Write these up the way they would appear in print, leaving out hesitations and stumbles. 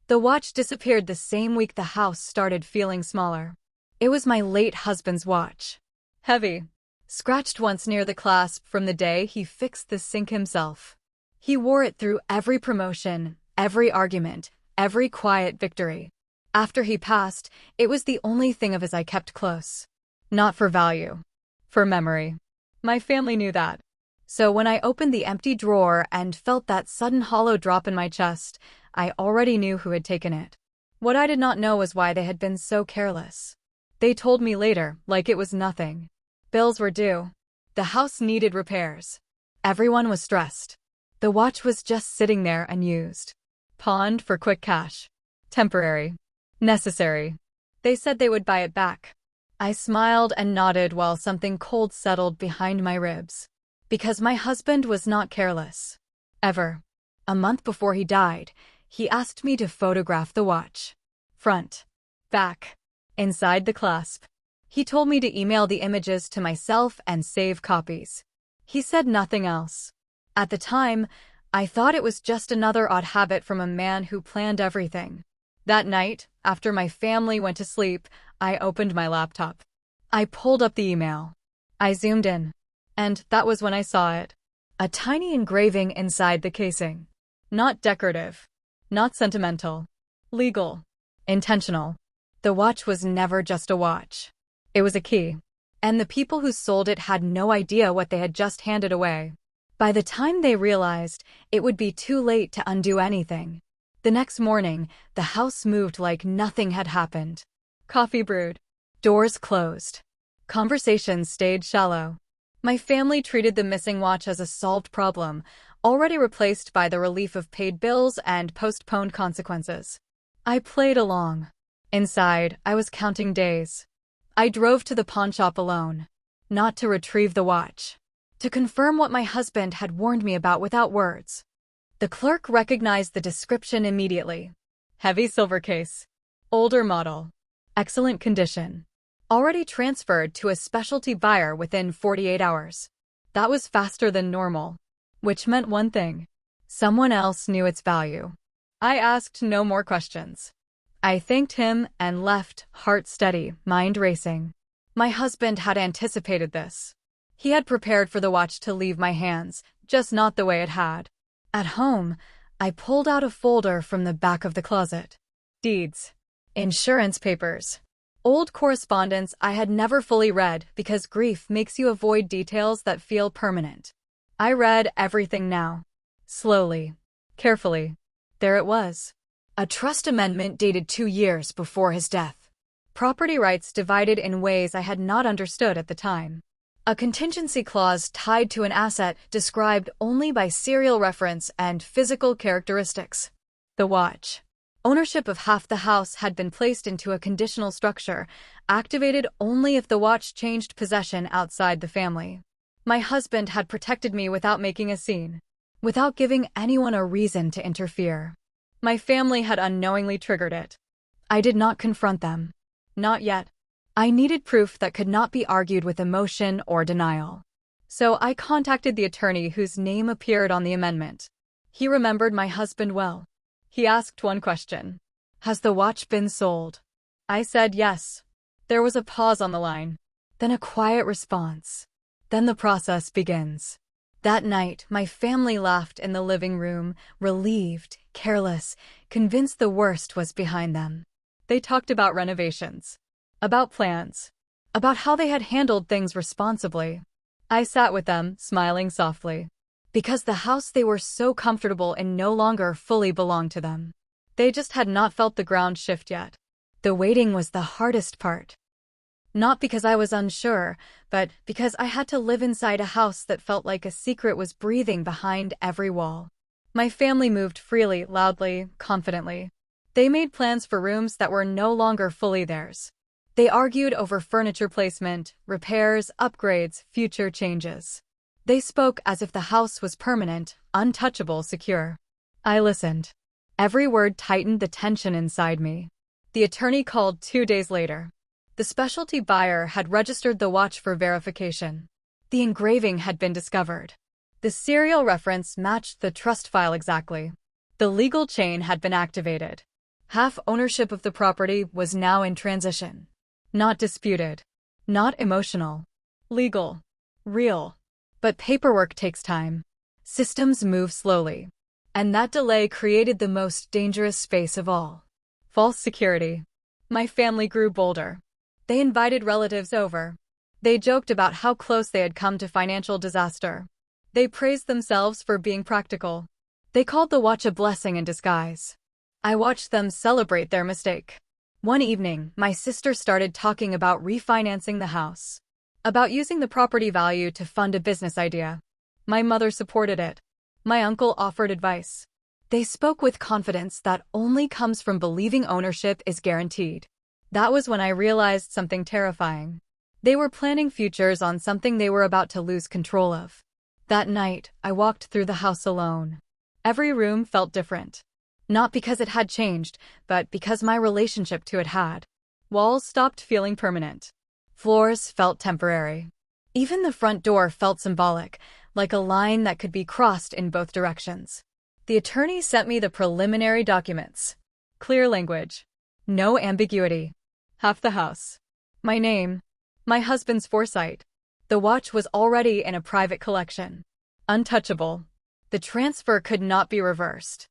The watch disappeared the same week the house started feeling smaller. It was my late husband's watch. Heavy. Scratched once near the clasp from the day he fixed the sink himself. He wore it through every promotion, every argument, every quiet victory. After he passed, it was the only thing of his I kept close. Not for value. For memory. My family knew that. So when I opened the empty drawer and felt that sudden hollow drop in my chest, I already knew who had taken it. What I did not know was why they had been so careless. They told me later, like it was nothing. Bills were due. The house needed repairs. Everyone was stressed. The watch was just sitting there unused. Pawned for quick cash. Temporary. Necessary. They said they would buy it back. I smiled and nodded while something cold settled behind my ribs. Because my husband was not careless. Ever. A month before he died, he asked me to photograph the watch. Front. Back. Inside the clasp. He told me to email the images to myself and save copies. He said nothing else. At the time, I thought it was just another odd habit from a man who planned everything. That night, after my family went to sleep, I opened my laptop. I pulled up the email. I zoomed in. And that was when I saw it. A tiny engraving inside the casing. Not decorative. Not sentimental. Legal. Intentional. The watch was never just a watch. It was a key. And the people who sold it had no idea what they had just handed away. By the time they realized, it would be too late to undo anything. The next morning, the house moved like nothing had happened. Coffee brewed. Doors closed. Conversations stayed shallow. My family treated the missing watch as a solved problem, already replaced by the relief of paid bills and postponed consequences. I played along. Inside, I was counting days. I drove to the pawnshop alone. Not to retrieve the watch. To confirm what my husband had warned me about without words. The clerk recognized the description immediately. Heavy silver case. Older model. Excellent condition. Already transferred to a specialty buyer within 48 hours. That was faster than normal. Which meant one thing. Someone else knew its value. I asked no more questions. I thanked him and left, heart steady, mind racing. My husband had anticipated this. He had prepared for the watch to leave my hands, just not the way it had. At home, I pulled out a folder from the back of the closet. Deeds. Insurance papers. Old correspondence I had never fully read because grief makes you avoid details that feel permanent. I read everything now. Slowly. Carefully. There it was. A trust amendment dated 2 years before his death. Property rights divided in ways I had not understood at the time. A contingency clause tied to an asset described only by serial reference and physical characteristics. The watch. Ownership of half the house had been placed into a conditional structure, activated only if the watch changed possession outside the family. My husband had protected me without making a scene, without giving anyone a reason to interfere. My family had unknowingly triggered it. I did not confront them. Not yet. I needed proof that could not be argued with emotion or denial. So I contacted the attorney whose name appeared on the amendment. He remembered my husband well. He asked one question. Has the watch been sold? I said yes. There was a pause on the line. Then a quiet response. Then the process begins. That night, my family laughed in the living room, relieved, careless, convinced the worst was behind them. They talked about renovations. About plans. About how they had handled things responsibly. I sat with them, smiling softly. Because the house they were so comfortable in no longer fully belonged to them. They just had not felt the ground shift yet. The waiting was the hardest part. Not because I was unsure, but because I had to live inside a house that felt like a secret was breathing behind every wall. My family moved freely, loudly, confidently. They made plans for rooms that were no longer fully theirs. They argued over furniture placement, repairs, upgrades, future changes. They spoke as if the house was permanent, untouchable, secure. I listened. Every word tightened the tension inside me. The attorney called 2 days later. The specialty buyer had registered the watch for verification. The engraving had been discovered. The serial reference matched the trust file exactly. The legal chain had been activated. Half ownership of the property was now in transition. Not disputed. Not emotional. Legal. Real. But paperwork takes time. Systems move slowly. And that delay created the most dangerous space of all. False security. My family grew bolder. They invited relatives over. They joked about how close they had come to financial disaster. They praised themselves for being practical. They called the watch a blessing in disguise. I watched them celebrate their mistake. One evening, my sister started talking about refinancing the house, about using the property value to fund a business idea. My mother supported it. My uncle offered advice. They spoke with confidence that only comes from believing ownership is guaranteed. That was when I realized something terrifying. They were planning futures on something they were about to lose control of. That night, I walked through the house alone. Every room felt different. Not because it had changed, but because my relationship to it had. Walls stopped feeling permanent. Floors felt temporary. Even the front door felt symbolic, like a line that could be crossed in both directions. The attorney sent me the preliminary documents. Clear language. No ambiguity. Half the house. My name. My husband's foresight. The watch was already in a private collection. Untouchable. The transfer could not be reversed.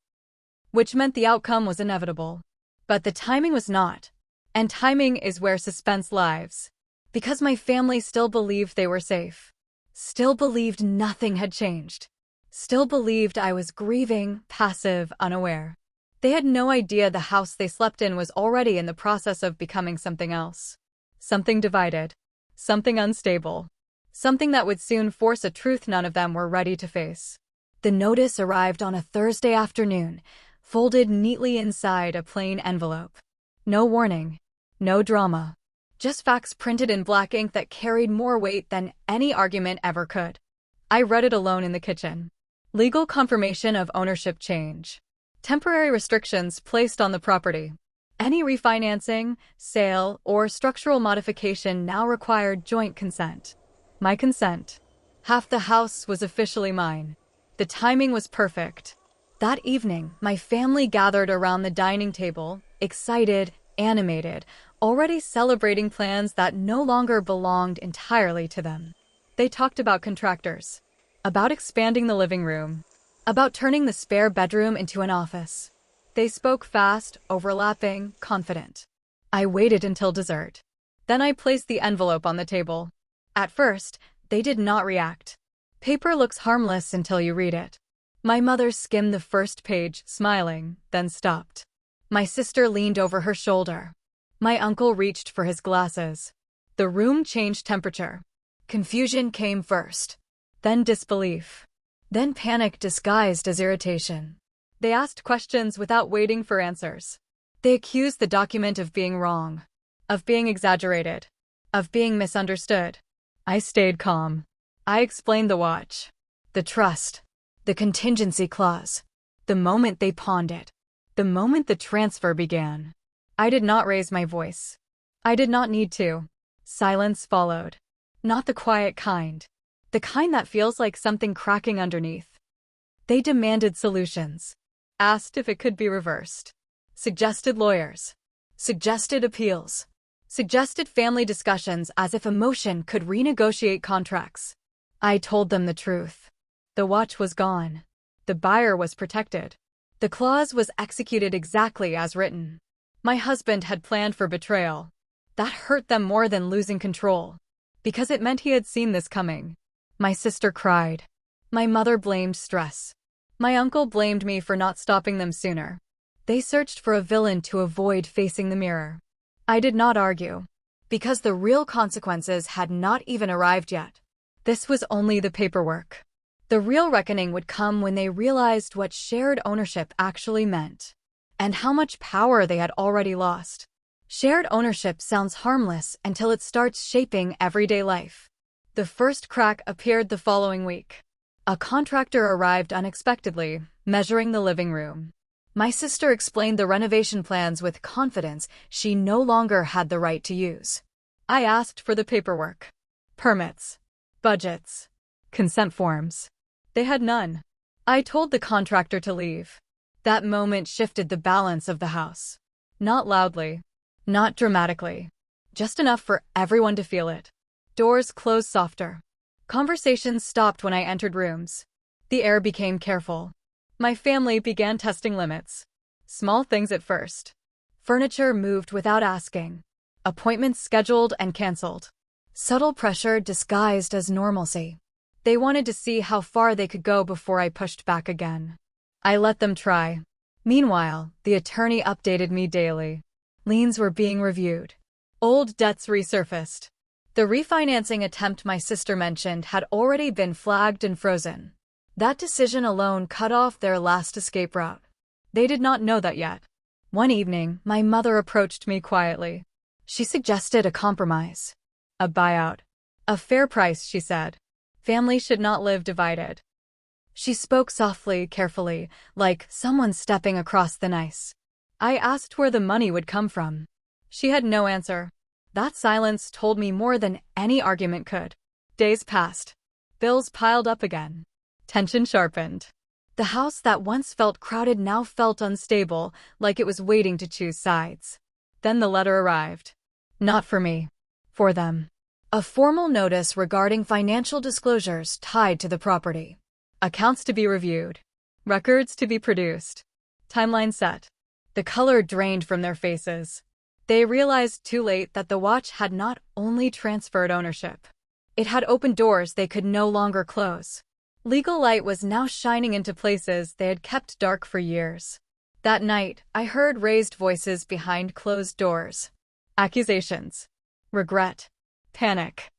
Which meant the outcome was inevitable. But the timing was not. And timing is where suspense lives. Because my family still believed they were safe. Still believed nothing had changed. Still believed I was grieving, passive, unaware. They had no idea the house they slept in was already in the process of becoming something else. Something divided. Something unstable. Something that would soon force a truth none of them were ready to face. The notice arrived on a Thursday afternoon, folded neatly inside a plain envelope. No warning. No drama. Just facts printed in black ink that carried more weight than any argument ever could. I read it alone in the kitchen. Legal confirmation of ownership change. Temporary restrictions placed on the property. Any refinancing, sale, or structural modification now required joint consent. My consent. Half the house was officially mine. The timing was perfect. That evening, my family gathered around the dining table, excited, animated, already celebrating plans that no longer belonged entirely to them. They talked about contractors, about expanding the living room, about turning the spare bedroom into an office. They spoke fast, overlapping, confident. I waited until dessert. Then I placed the envelope on the table. At first, they did not react. Paper looks harmless until you read it. My mother skimmed the first page, smiling, then stopped. My sister leaned over her shoulder. My uncle reached for his glasses. The room changed temperature. Confusion came first. Then disbelief. Then panic disguised as irritation. They asked questions without waiting for answers. They accused the document of being wrong, of being exaggerated, of being misunderstood. I stayed calm. I explained the watch, the trust, the contingency clause, the moment they pawned it, the moment the transfer began. I did not raise my voice. I did not need to. Silence followed. Not the quiet kind. The kind that feels like something cracking underneath. They demanded solutions. Asked if it could be reversed. Suggested lawyers. Suggested appeals. Suggested family discussions as if emotion could renegotiate contracts. I told them the truth. The watch was gone. The buyer was protected. The clause was executed exactly as written. My husband had planned for betrayal. That hurt them more than losing control, because it meant he had seen this coming. My sister cried. My mother blamed stress. My uncle blamed me for not stopping them sooner. They searched for a villain to avoid facing the mirror. I did not argue, because the real consequences had not even arrived yet. This was only the paperwork. The real reckoning would come when they realized what shared ownership actually meant, and how much power they had already lost. Shared ownership sounds harmless until it starts shaping everyday life. The first crack appeared the following week. A contractor arrived unexpectedly, measuring the living room. My sister explained the renovation plans with confidence she no longer had the right to use. I asked for the paperwork. Permits. Budgets. Consent forms. They had none. I told the contractor to leave. That moment shifted the balance of the house. Not loudly. Not dramatically. Just enough for everyone to feel it. Doors closed softer. Conversations stopped when I entered rooms. The air became careful. My family began testing limits. Small things at first. Furniture moved without asking. Appointments scheduled and canceled. Subtle pressure disguised as normalcy. They wanted to see how far they could go before I pushed back again. I let them try. Meanwhile, the attorney updated me daily. Liens were being reviewed. Old debts resurfaced. The refinancing attempt my sister mentioned had already been flagged and frozen. That decision alone cut off their last escape route. They did not know that yet. One evening, my mother approached me quietly. She suggested a compromise. A buyout. A fair price, she said. Families should not live divided. She spoke softly, carefully, like someone stepping across thin ice. I asked where the money would come from. She had no answer. That silence told me more than any argument could. Days passed. Bills piled up again. Tension sharpened. The house that once felt crowded now felt unstable, like it was waiting to choose sides. Then the letter arrived. Not for me. For them. A formal notice regarding financial disclosures tied to the property. Accounts to be reviewed. Records to be produced. Timeline set. The color drained from their faces. They realized too late that the watch had not only transferred ownership. It had opened doors they could no longer close. Legal light was now shining into places they had kept dark for years. That night, I heard raised voices behind closed doors. Accusations. Regret. Panic.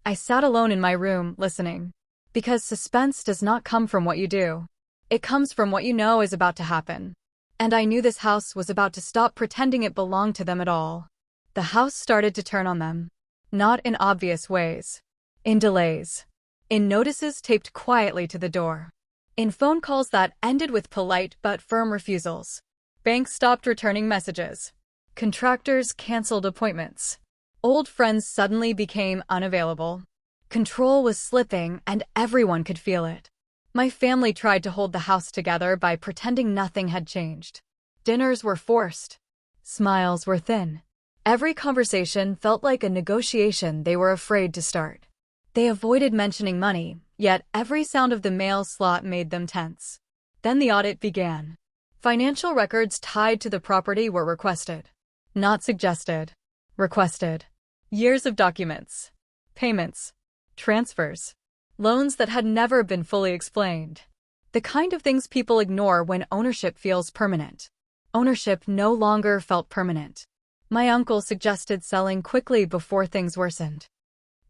I sat alone in my room, listening. Because suspense does not come from what you do. It comes from what you know is about to happen. And I knew this house was about to stop pretending it belonged to them at all. The house started to turn on them. Not in obvious ways. In delays. In notices taped quietly to the door. In phone calls that ended with polite but firm refusals. Banks stopped returning messages. Contractors canceled appointments. Old friends suddenly became unavailable. Control was slipping, and everyone could feel it. My family tried to hold the house together by pretending nothing had changed. Dinners were forced. Smiles were thin. Every conversation felt like a negotiation they were afraid to start. They avoided mentioning money, yet every sound of the mail slot made them tense. Then the audit began. Financial records tied to the property were requested. Not suggested. Requested. Years of documents. Payments. Transfers. Loans that had never been fully explained. The kind of things people ignore when ownership feels permanent. Ownership no longer felt permanent. My uncle suggested selling quickly before things worsened.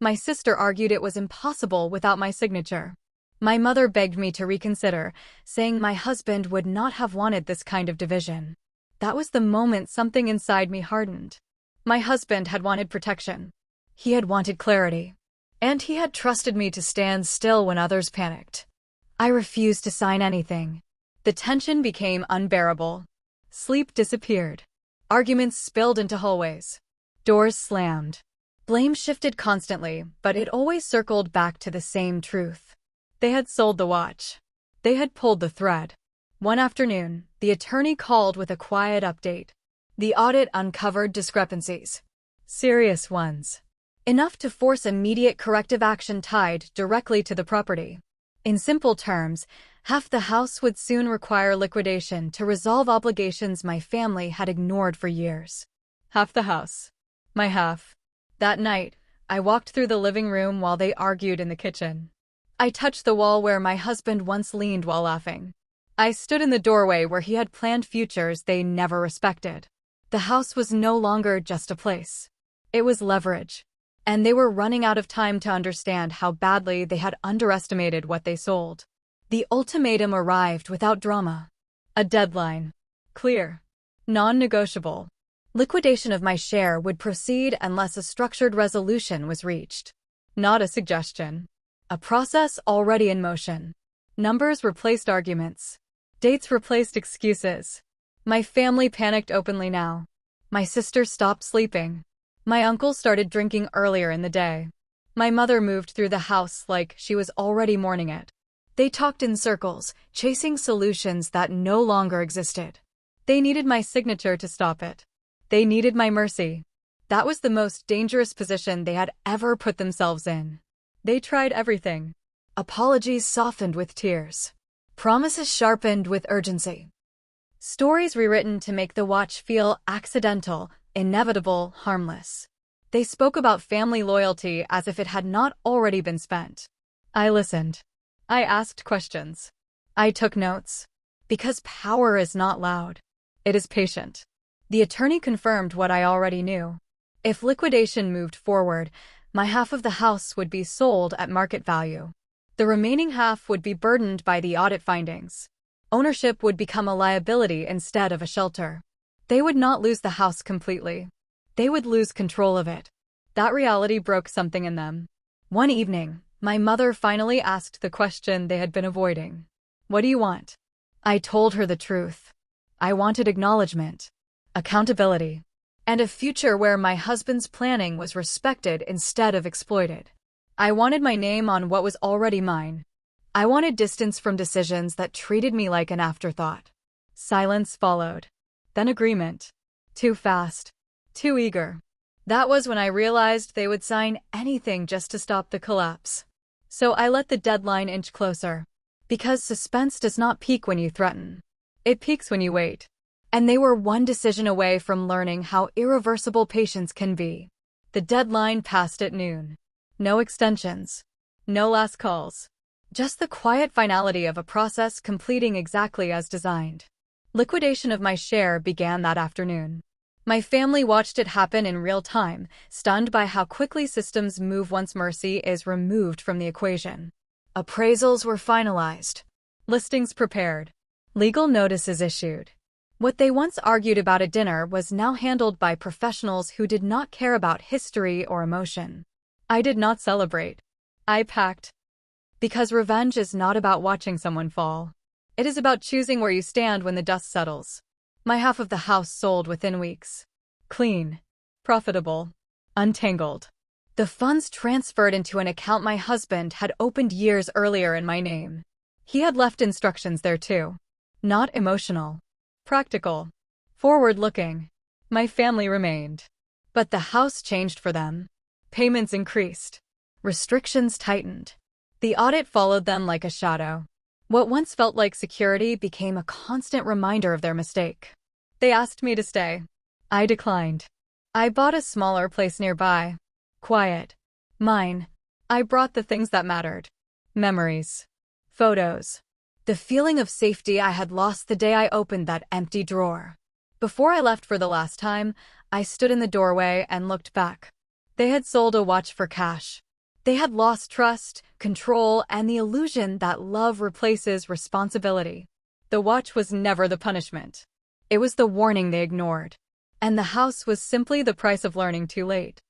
My sister argued it was impossible without my signature. My mother begged me to reconsider, saying my husband would not have wanted this kind of division. That was the moment something inside me hardened. My husband had wanted protection. He had wanted clarity. And he had trusted me to stand still when others panicked. I refused to sign anything. The tension became unbearable. Sleep disappeared. Arguments spilled into hallways. Doors slammed. Blame shifted constantly, but it always circled back to the same truth. They had sold the watch. They had pulled the thread. One afternoon, the attorney called with a quiet update. The audit uncovered discrepancies. Serious ones. Enough to force immediate corrective action tied directly to the property. In simple terms, half the house would soon require liquidation to resolve obligations my family had ignored for years. Half the house. My half. That night, I walked through the living room while they argued in the kitchen. I touched the wall where my husband once leaned while laughing. I stood in the doorway where he had planned futures they never respected. The house was no longer just a place. It was leverage. And they were running out of time to understand how badly they had underestimated what they sold. The ultimatum arrived without drama. A deadline. Clear. Non-negotiable. Liquidation of my share would proceed unless a structured resolution was reached. Not a suggestion. A process already in motion. Numbers replaced arguments. Dates replaced excuses. My family panicked openly now. My sister stopped sleeping. My uncle started drinking earlier in the day. My mother moved through the house like she was already mourning it. They talked in circles, chasing solutions that no longer existed. They needed my signature to stop it. They needed my mercy. That was the most dangerous position they had ever put themselves in. They tried everything. Apologies softened with tears. Promises sharpened with urgency. Stories rewritten to make the watch feel accidental, inevitable, harmless. They spoke about family loyalty as if it had not already been spent. I listened. I asked questions. I took notes. Because power is not loud. It is patient. The attorney confirmed what I already knew. If liquidation moved forward, my half of the house would be sold at market value. The remaining half would be burdened by the audit findings. Ownership would become a liability instead of a shelter. They would not lose the house completely. They would lose control of it. That reality broke something in them. One evening, my mother finally asked the question they had been avoiding. What do you want? I told her the truth. I wanted acknowledgement, accountability, and a future where my husband's planning was respected instead of exploited. I wanted my name on what was already mine. I wanted distance from decisions that treated me like an afterthought. Silence followed. Then agreement. Too fast. Too eager. That was when I realized they would sign anything just to stop the collapse. So I let the deadline inch closer. Because suspense does not peak when you threaten. It peaks when you wait. And they were one decision away from learning how irreversible patience can be. The deadline passed at noon. No extensions. No last calls. Just the quiet finality of a process completing exactly as designed. Liquidation of my share began that afternoon. My family watched it happen in real time, stunned by how quickly systems move once mercy is removed from the equation. Appraisals were finalized. Listings prepared. Legal notices issued. What they once argued about at dinner was now handled by professionals who did not care about history or emotion. I did not celebrate. I packed. Because revenge is not about watching someone fall. It is about choosing where you stand when the dust settles. My half of the house sold within weeks. Clean. Profitable. Untangled. The funds transferred into an account my husband had opened years earlier in my name. He had left instructions there too. Not emotional. Practical. Forward-looking. My family remained. But the house changed for them. Payments increased. Restrictions tightened. The audit followed them like a shadow. What once felt like security became a constant reminder of their mistake. They asked me to stay. I declined. I bought a smaller place nearby. Quiet. Mine. I brought the things that mattered. Memories. Photos. The feeling of safety I had lost the day I opened that empty drawer. Before I left for the last time, I stood in the doorway and looked back. They had sold a watch for cash. They had lost trust, control, and the illusion that love replaces responsibility. The watch was never the punishment. It was the warning they ignored. And the house was simply the price of learning too late.